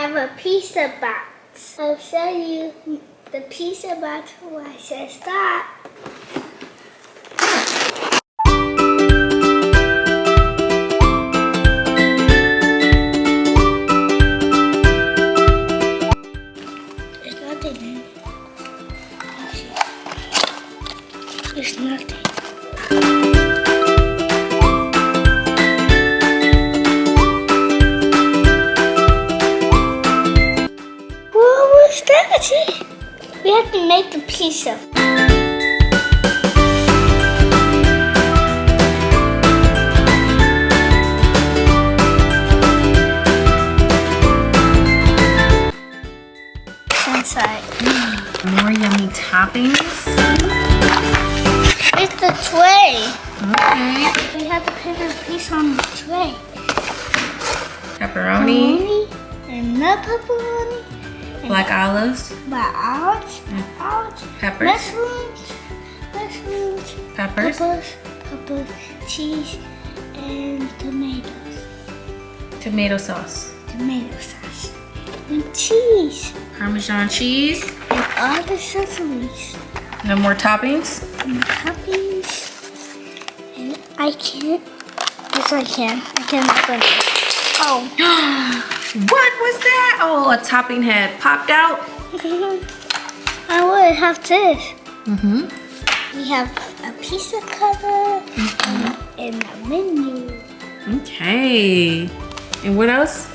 have a pizza box. I'll show you the pizza box where I said stop. There's nothing in it. There's nothing. We have to make the pizza. Inside. More yummy toppings. It's the tray. Okay. We have to put the pizza on the tray. Pepperoni. And no pepperoni. Black olives. Black olives. Peppers. Mushrooms. Peppers. Peppers. Cheese. And tomatoes. Tomato sauce. Tomato sauce. And cheese. Parmesan cheese. And all the sesames. No more toppings. And toppings. And I can't. Yes, I can. I can open it. Oh. What was that? Oh, a topping had popped out. I would have this. Mm-hmm. We have a pizza cutter and a menu. Okay. And what else?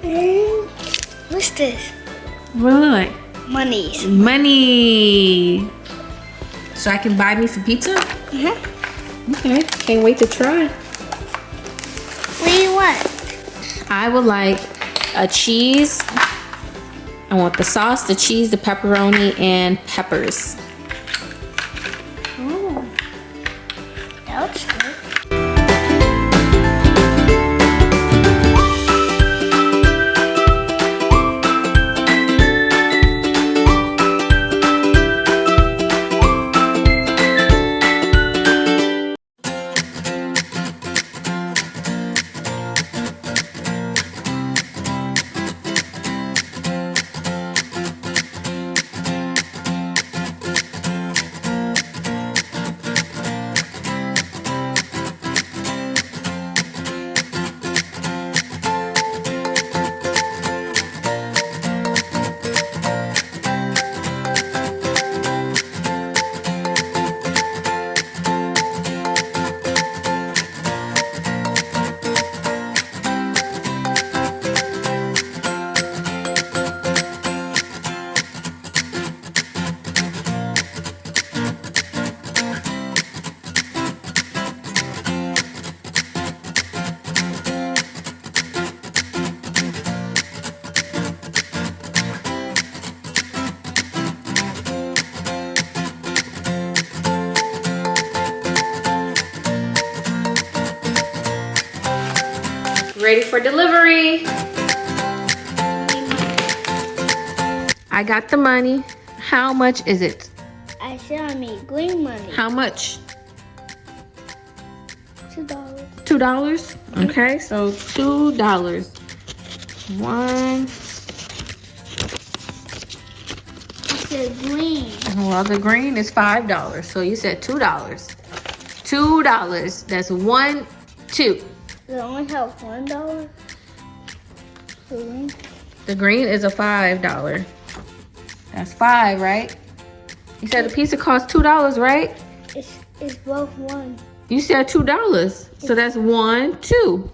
And what's this? What do it look like? Monies. Money. So I can buy me some pizza? Mm-hmm. Okay. Can't wait to try. What do you want? I would like a cheese. I want the sauce, the cheese, the pepperoni, and peppers. Ooh. That looks good. Ready for delivery. I got the money. How much is it? I said I need green money. How much? $2. $2? Okay, so $2. One. I said green. Well, the green is $5. So you said $2. $2. That's 1, 2. They only have $1. Green. The green is a $5. That's 5, right? You said the pizza costs $2, right? It's both one. You said $2. So that's 1, 2.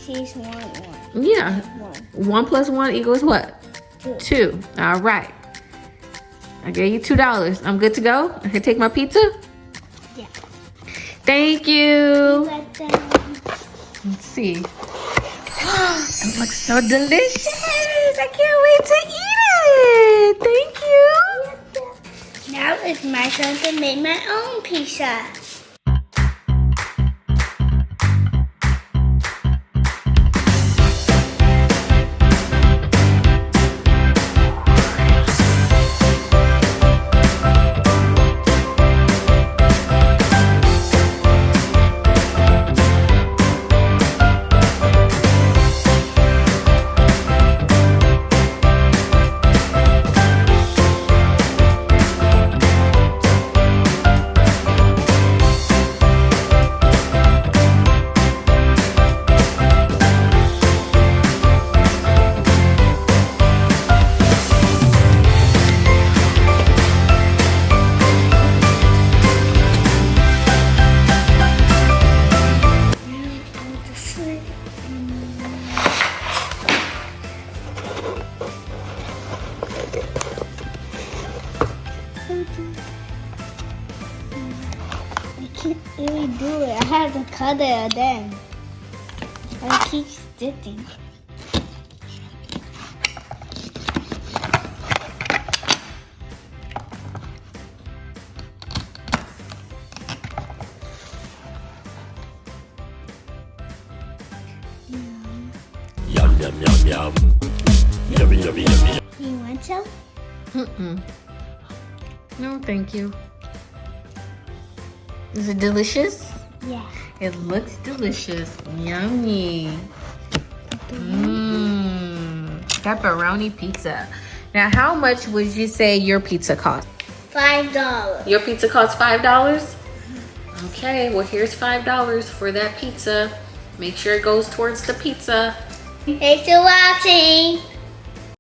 She's 1. Yeah. 1. 1 plus 1 equals what? 2. 2. All right. I gave you $2. I'm good to go? I can take my pizza? Yeah. Thank you. Let them. Let's see. It looks so delicious. I can't wait to eat it. Thank you. Now it's my turn to make my own pizza. can't really do it. I have to cut it then. I keep sticking. Yum, yum, yum, yum. Yummy, yummy, yummy. You want some? Mm-mm. No, thank you. Is it delicious? Yeah. It looks delicious. Yummy. Mmm. Pepperoni pizza. Now, how much would you say your pizza cost? $5. Your pizza costs $5? Okay, well, here's $5 for that pizza. Make sure it goes towards the pizza. Thanks for watching.